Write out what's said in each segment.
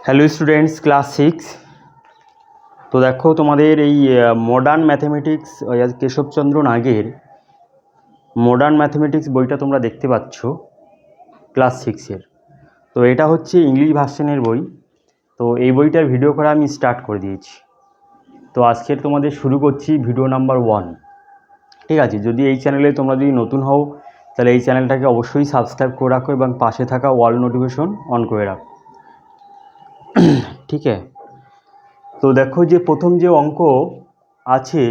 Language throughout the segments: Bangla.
Hello students, class 6। তো দেখো তোমাদের এই মডার্ন ম্যাথমেটিক্স কেশবচন্দ্র নাগের মডার্ন ম্যাথমেটিক্স বইটা তোমরা দেখতে পাচ্ছ ক্লাস 6-এর। তো এটা হচ্ছে ইংলিশ ভার্সনের বই। তো এই বইটার ভিডিও করা আমি স্টার্ট করে দিয়েছি। তো আজকের তোমাদের শুরু করছি ভিডিও নাম্বার 1। ঠিক আছে, যদি এই চ্যানেলে তোমরা যদি নতুন হও তাহলে এই চ্যানেলটাকে অবশ্যই সাবস্ক্রাইব করে রাখো এবং পাশে থাকা অল নোটিফিকেশন অন করে রাখো। ঠিক আছে, তো দেখো যে প্রথম যে অঙ্ক আছে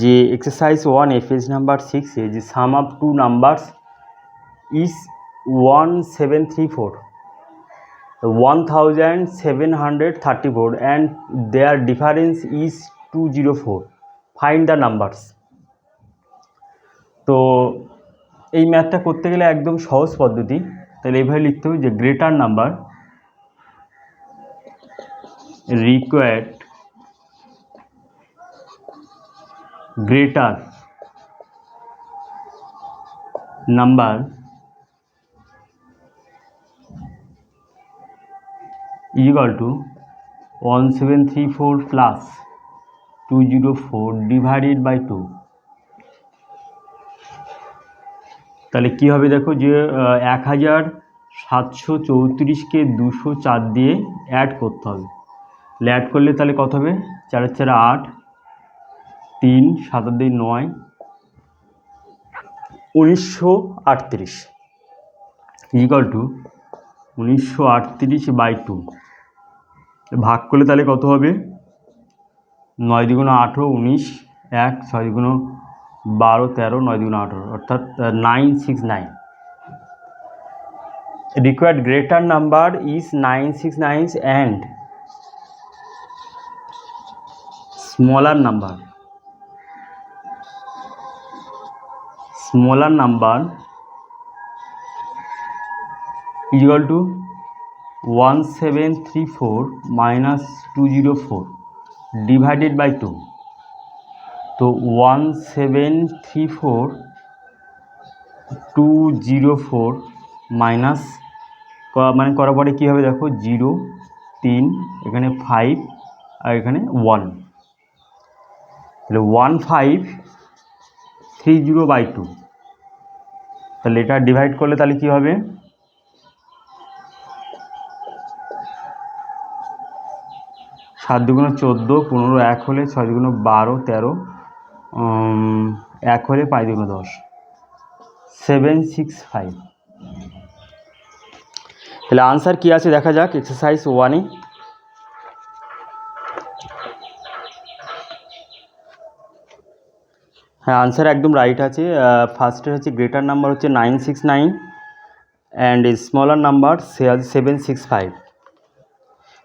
যে এক্সারসাইজ 1 পেজ নাম্বার 6-এ যে sum up two numbers is 1734 1734 and their difference is 204, find the numbers. তো এই ম্যাথটা করতে গেলে একদম সহজ পদ্ধতি। তাহলে এইভাবে লিখতে হবে যে greater number required greater number is equal to 1734 plus 204 divided by 2। তাহলে কি হবে দেখো যে 1734কে 204 দিয়ে অ্যাড করতে হবে। অ্যাড করলে তাহলে কত হবে? 4 4 8, 3 7 2 9, 1938 ইকুয়াল টু 1938 বাই 2। ভাগ করলে তাহলে কত হবে? 9 2 18, 19, 1 6 2 12 13, 9 2 18, অর্থাৎ 969। Required greater number is 969 and smaller number is equal to 1734 minus 204 divided by 2। তো 1734 204 মাইনাস মানে করার পরে কী হবে দেখো 0 3, এখানে 5 আর এখানে 1, তাহলে 1530 বাই 2। তাহলে এটা ডিভাইড করলে তাহলে কী হবে? 7 2 14, 15 1 হলে 6 2 12 13, 1 হলে 5 2 10, 765। তাহলে আনসার কী আছে দেখা যাক এক্সারসাইজ 1-এ। হ্যাঁ, আনসার একদম রাইট আছে। ফার্স্টে হচ্ছে গ্রেটার নাম্বার হচ্ছে 969 অ্যান্ড স্মলার নাম্বার 765।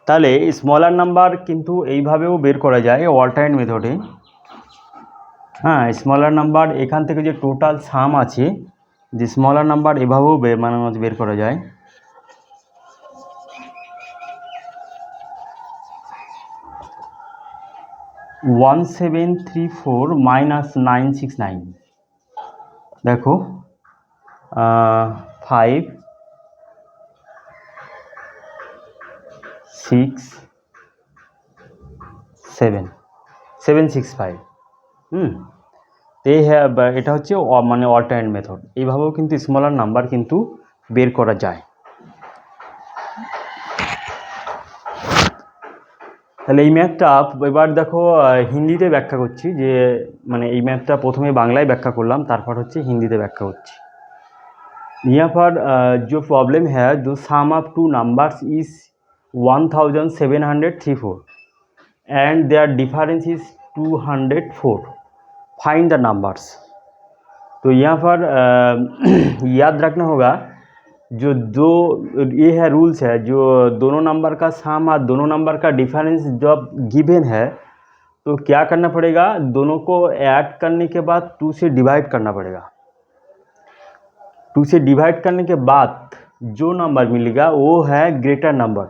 তাহলে স্মলার নাম্বার কিন্তু এইভাবেও বের করা যায় অল্টারনেট মেথডে। হ্যাঁ, স্মলার নাম্বার এখান থেকে যে টোটাল সাম আছে যে স্মলার নাম্বার এভাবেও বের করা যায়। (1734 minus 969) দেখো 5 6 7 765। এটা হচ্ছে মানে অল্টারনেট মেথড। এইভাবেও কিন্তু স্মলার নাম্বার কিন্তু বের করা যায়। তাহলে এই ম্যাথটা এবার দেখো হিন্দিতে ব্যাখ্যা করছি। যে মানে এই ম্যাথটা প্রথমে বাংলায় ব্যাখ্যা করলাম, তারপর হচ্ছে হিন্দিতে ব্যাখ্যা করছি। यहाँ पर जो प्रॉब्लम है जो sum of two numbers is 1734 and their difference is 204, find the numbers. तो यहाँ पर याद रखना होगा जो दो ये है रूल्स है, जो दोनों नंबर का सम और दोनों नंबर का डिफरेंस जब गिवन है तो क्या करना पड़ेगा? दोनों को ऐड करने के बाद 2 से डिवाइड करना पड़ेगा। 2 से डिवाइड करने के बाद जो नंबर मिलेगा वो है ग्रेटर नंबर,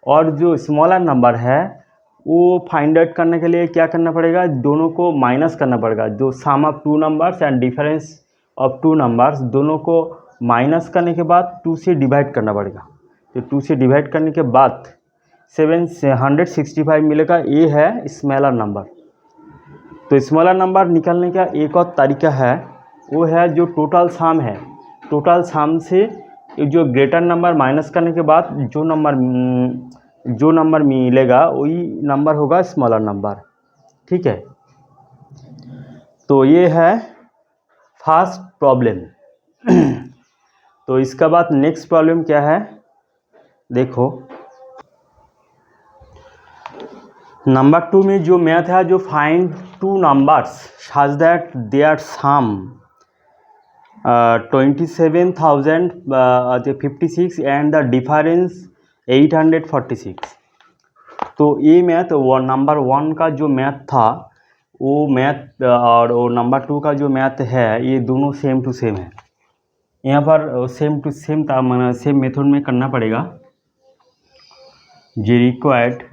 और जो स्मॉलर नंबर है वो फाइंड आउट करने के लिए क्या करना पड़ेगा? दोनों को माइनस करना पड़ेगा। जो sum of two numbers and difference of two numbers दोनों को माइनस करने के बाद 2 से डिवाइड करना पड़ेगा। तो 2 से डिवाइड करने के बाद 765 मिलेगा। ये है स्मॉलर नंबर। तो स्मॉलर नंबर निकालने का एक और तरीका है, वो है जो टोटल सम है। टोटल सम से जो ग्रेटर नंबर माइनस करने के बाद जो नंबर मिलेगा वही नंबर होगा स्मॉलर नंबर। ठीक है, तो ये है फर्स्ट प्रॉब्लम। तो इसका बाद नेक्स्ट प्रॉब्लम क्या है, देखो नंबर 2 में जो मैथ है, जो find two numbers such that their sum 27,056 and the difference 846। तो ये मैथ वो नंबर 1 का जो मैथ था, वो मैथ और वो नंबर 2 का जो मैथ है, ये दोनों सेम टू सेम है। यहाँ पर सेम टू सेम था, सेम मेथड में करना पड़ेगा। जे required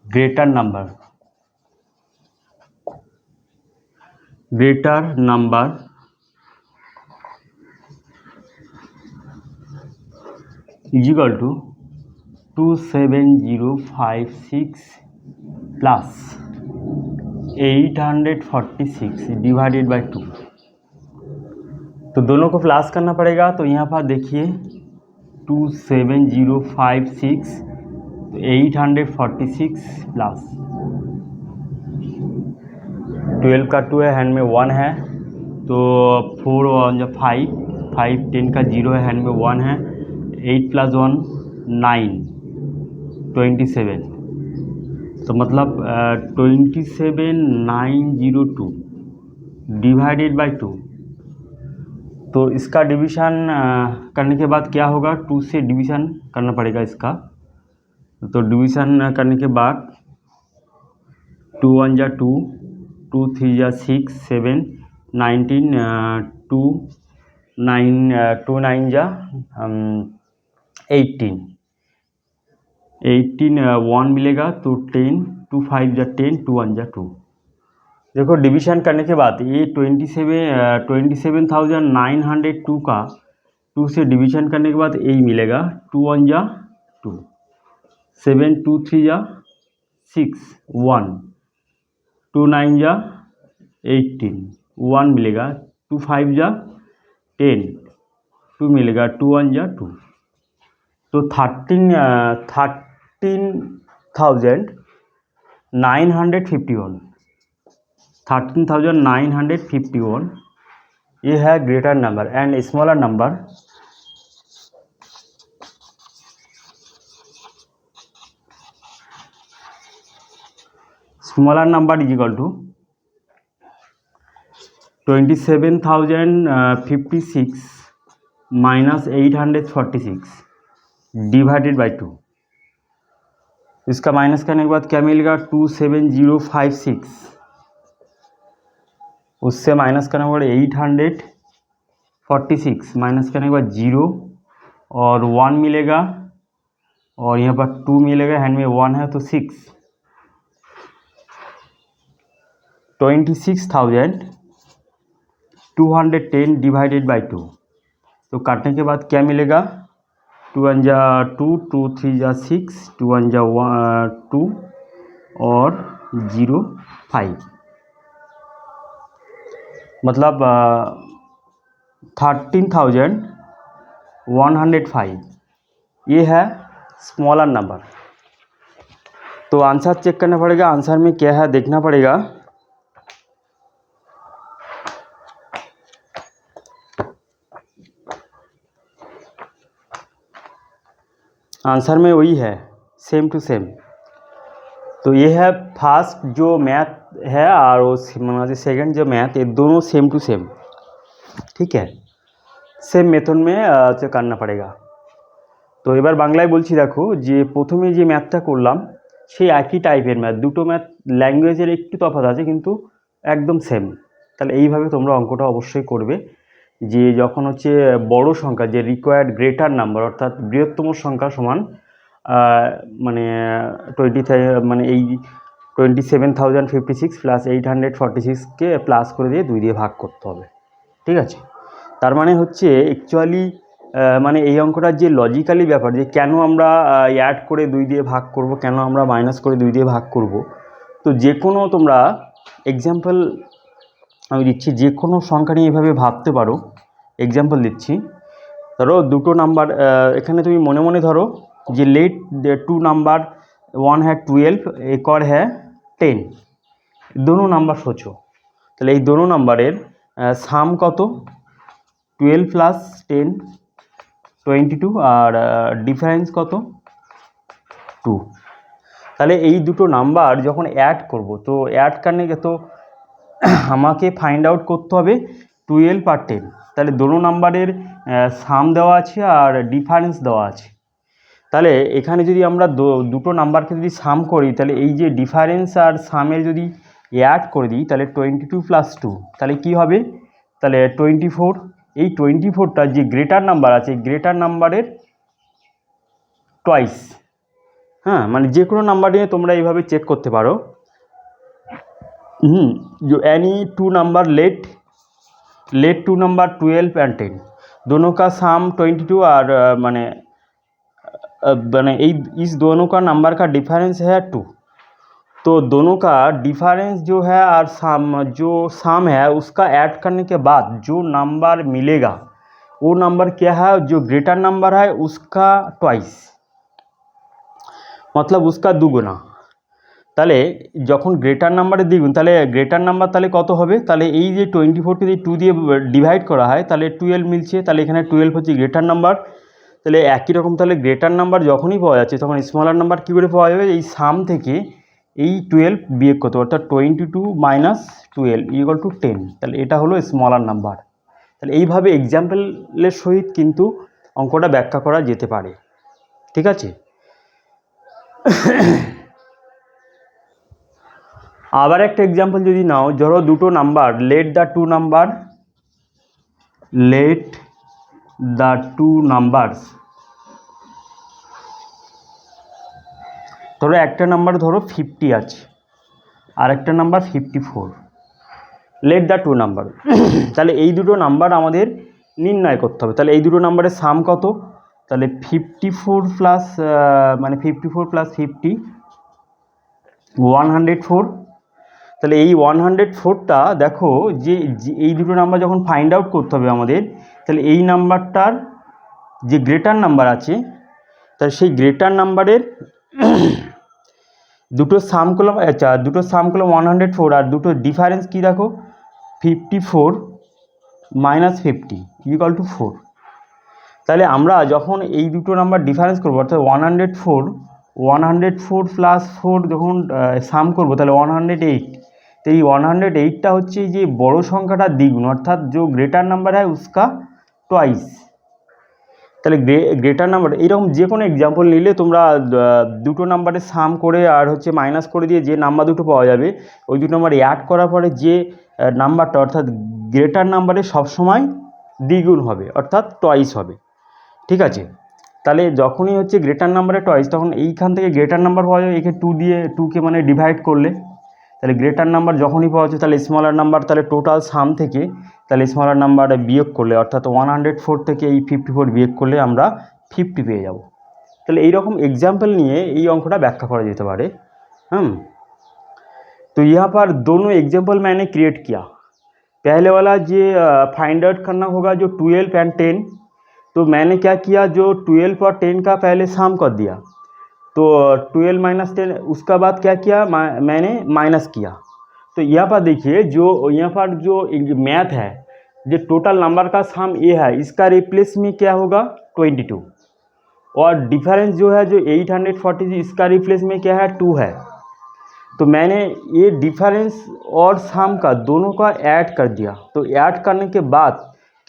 greater number is equal to 27056 plus 846 divided by 2। तो दोनों को प्लस करना पड़ेगा। तो यहाँ पर देखिए 27056 तो 846 प्लस 12 का 2 है, हैंड में 1 है, तो 4 और 5 5 10 का 0 है, हैंड में 1 है, 8 प्लस 1 9 27। तो मतलब 27902 डिवाइडेड बाई 2। तो इसका डिवीज़न करने के बाद क्या होगा, 2 से डिवीज़न करना पड़ेगा इसका। तो डिवीज़न करने के बाद 2 1 जा 2, 2 3 जा 6 7 19 2 9 जा 18 1 मिलेगा, तो 10 2 5 जा 10 2 1 जा 2। देखो डिवीज़न करने के बाद ये 27,902 का 2 से डिवीज़न करने के बाद यही मिलेगा। 2 1 जा 2, 7 2 3 जा 6 1, 2 9 जा 18 1 मिलेगा, 2 5 जा 10 2 मिलेगा, 2 1 जा 2। तो 13,951 ये है greater number. And smaller number is equal to 27,056 minus 846 divided by 2। इसका माइनस करने के बाद क्या मिलेगा, 27056, उससे माइनस करने के बाद 846 माइनस करने के बाद 0 और 1 मिलेगा, और यहाँ पर 2 मिलेगा, हैंड में 1 है, तो 6 26,210 डिवाइडेड बाई 2। तो काटने के बाद क्या मिलेगा, 2 1 जा 2, 2 3 जा 6, 2 1 जा 2 और 0 5, मतलब 13,105 ये है स्मॉलर नंबर। तो आंसर चेक करना पड़ेगा, आंसर में क्या है देखना पड़ेगा। आंसर में वही है, सेम टू सेम। तो ये है फर्स्ट जो मैथ है और वो सेकंड जो मैथ, ये दोनों सेम टू सेम। ठीक है, सेम मेथड में करना पड़ेगा। तो এবার বাংলায় বলছি, দেখো যে প্রথমে যে ম্যাথটা করলাম সেই একই টাইপের ম্যাথ, দুটো ম্যাথ ল্যাঙ্গুয়েজের একটু তফাৎ আছে কিন্তু একদম সেম। তাহলে এইভাবে তোমরা অঙ্কটা অবশ্যই করবে, যে যখন হচ্ছে বড় সংখ্যা, যে রিকোয়ার্ড গ্রেটার নাম্বার অর্থাৎ বৃহত্তম সংখ্যা সমান মানে 27,056 প্লাস 846কে প্লাস করে দিয়ে 2 দিয়ে ভাগ করতে হবে। ঠিক আছে, তার মানে হচ্ছে অ্যাকচুয়ালি মানে এই অঙ্কটার যে লজিক্যালি ব্যাপার, যে কেন আমরা অ্যাড করে 2 দিয়ে ভাগ করব, কেন আমরা মাইনাস করে 2 দিয়ে ভাগ করব। তো যে কোনো তোমরা এক্সাম্পল আমি দিচ্ছি, যে কোনো সংখ্যা নিয়ে এভাবে ভাবতে পারো। এক্সাম্পল দিচ্ছি, ধরো দুটো নাম্বার, এখানে তুমি মনে মনে ধরো যে लेट 2 नंबर, वन है 12, एक और है 10, दोनों নাম্বার সোচো। তাহলে এই दोनों নাম্বারের সাম কত? 12 প্লাস 10 22, আর ডিফারেন্স কত? 2। তাহলে এই দুটো নাম্বার যখন অ্যাড করব, তো অ্যাড करने के तो আমাকে ফাইন্ড আউট করতে হবে 12 আর 10। তাহলে दोनों নাম্বারের সাম দেওয়া আছে আর ডিফারেন্স দেওয়া আছে। তাহলে এখানে যদি আমরা দুটো নাম্বারকে যদি সাম করি, তাহলে এই যে ডিফারেন্স আর সামের যদি অ্যাড করে দিই, তাহলে 22 প্লাস 2, তাহলে কি হবে? তাহলে 24। এই 24টা যে গ্রেটার নাম্বার আছে, গ্রেটার নাম্বারের টয়েস। হ্যাঁ, মানে যে কোনো নাম্বার নিয়ে তোমরা এইভাবে চেক করতে পারো। जो any 2 number let 2 number 12 and 10, दोनों का साम 22 और माने इस दोनों का नंबर का डिफरेंस है 2। तो दोनों का डिफरेंस जो है और जो साम है उसका ऐड करने के बाद जो नंबर मिलेगा वो नंबर क्या है? जो ग्रेटर नंबर है उसका ट्वाइस, मतलब उसका दुगुना। তাহলে যখন গ্রেটার নাম্বারে দ্বিগুণ, তাহলে গ্রেটার নাম্বার তাহলে কত হবে? তাহলে এই যে 24কে যদি 2 দিয়ে ডিভাইড করা হয় তাহলে 12 মিলছে, তাহলে এখানে 12 হচ্ছে গ্রেটার নাম্বার। তাহলে একই রকম, তাহলে গ্রেটার নাম্বার যখনই পাওয়া যাচ্ছে তখন স্মলার নাম্বার কী করে পাওয়া যাবে? এই সাম থেকে এই 12 বিয়োগ করতে, অর্থাৎ 22 মাইনাস 12 ইকুয়াল টু 10। তাহলে এটা হলো স্মলার নাম্বার। তাহলে এইভাবে এক্সাম্পলের সহিত কিন্তু অঙ্কটা ব্যাখ্যা করা যেতে পারে। ঠিক আছে। আবার একটা এক্সাম্পল যদি নাও, ধরো দুটো number, let the two numbers, ধরো একটা নাম্বার ধরো 50 আছে আর একটা number 54, let the two number. তাহলে এই দুটো নাম্বার আমাদের নির্ণয় করতে হবে। তাহলে এই দুটো নাম্বারের সাম কত? তাহলে 54 প্লাস 50 104। তাহলে এই 104টা দেখো যে এই দুটো নাম্বার যখন ফাইন্ড আউট করতে হবে আমাদের, তাহলে এই নাম্বারটার যে গ্রেটার নাম্বার আছে, তাহলে সেই গ্রেটার নাম্বারের দুটো সাম করলাম, আচ্ছা দুটো সাম করলাম 104, আর দুটো ডিফারেন্স কি দেখো 54 মাইনাস 50 ইকুয়াল টু 4। তাহলে আমরা যখন এই দুটো নাম্বার ডিফারেন্স করবো, অর্থাৎ 104 প্লাস 4 যখন সাম করবো, তাহলে 108। तो ये 108টা হচ্ছে যে বড় সংখ্যাটা দ্বিগুণ, অর্থাৎ जो গ্রেটার নাম্বার है उसका ट्वाइस। তাহলে গ্রেটার নাম্বার এইরকম যে কোনো এক্সাম্পল নিলে তোমরা দুটো নাম্বারের সাম করে আর হচ্ছে মাইনাস করে দিয়ে যে নাম্বার দুটো পাওয়া যাবে, ওই দুটো নাম্বার অ্যাড করার পরে যে নাম্বারটা অর্থাৎ গ্রেটার নাম্বারে সবসময় দ্বিগুণ হবে, অর্থাৎ টয়েস হবে। ঠিক আছে। তাহলে যখনই হচ্ছে গ্রেটার নাম্বারে টয়েস, তখন এইখান থেকে গ্রেটার নাম্বার পাওয়া যাবে, একে 2 দিয়ে 2কে মানে ডিভাইড করলে, তাহলে গ্রেটার নাম্বার যখনই পাওয়া যাচ্ছে তাহলে স্মলার নাম্বার, তাহলে টোটাল সাম থেকে তাহলে স্মলার নাম্বার বিয়োগ করলে, অর্থাৎ 104 থেকে এই 54 বিয়োগ করলে আমরা 50 পেয়ে যাব। তাহলে এইরকম एग्जाम्पल নিয়ে এই অঙ্কটা ব্যাখ্যা করা যেতে পারে। तो यहाँ पर दोनों एग्जाम्पल मैंने क्रिएट किया। पहले वाला जो फाइंड आउट करना होगा जो 12 एंड 10, तो मैंने क्या किया, जो 12 और 10 का पहले साम कर दिया, तो 12 माइनस 10, उसका बाद क्या किया मैंने माइनस किया। तो यहाँ पर देखिए जो यहाँ पर जो मैथ है, जो टोटल नंबर का साम ये है, इसका रिप्लेस में क्या होगा 22, और डिफरेंस जो है जो 840, इसका रिप्लेस में क्या है 2 है। तो मैंने ये डिफरेंस और साम का दोनों का ऐड कर दिया। तो ऐड करने के बाद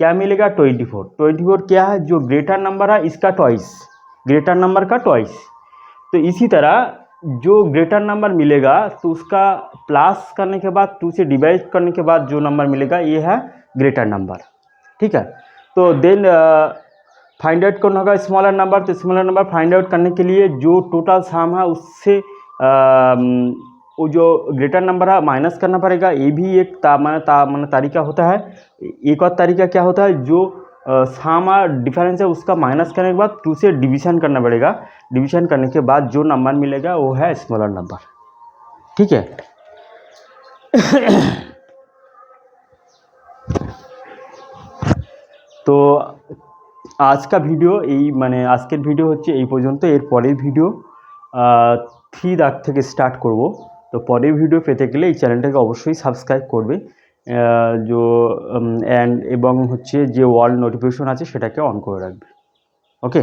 क्या मिलेगा 24 क्या है, जो ग्रेटर नंबर है इसका ट्वाइस, ग्रेटर नंबर का ट्वाइस। तो इसी तरह जो ग्रेटर नंबर मिलेगा तो उसका प्लस करने के बाद 2 से डिवाइड करने के बाद जो नंबर मिलेगा ये है ग्रेटर नंबर। ठीक है। तो देन फाइंड आउट करना होगा स्मॉलर नंबर। तो स्मॉलर नंबर फाइंड आउट करने के लिए जो टोटल साम है उससे वो जो ग्रेटर नंबर है माइनस करना पड़ेगा। ये भी एक माने तरीका होता है। एक और तरीका क्या होता है, जो साम और डिफरेंस है उसका माइनस करने के बाद 2 से डिवीज़न करना पड़ेगा। डिवीज़न करने के बाद जो नंबर मिलेगा वो है स्मॉलर नंबर, ठीक है। तो आज का ভিডিও এই মানে আজকের ভিডিও হচ্ছে এই পর্যন্ত। এর পরের ভিডিও 3 দাগ থেকে স্টার্ট করব। তো পরের ভিডিও পেতে গেলে এই চ্যানেলটাকে অবশ্যই সাবস্ক্রাইব করবে এবং হচ্ছে যে অল নোটিফিকেশন আছে সেটাকে অন করে রাখবে। ওকে।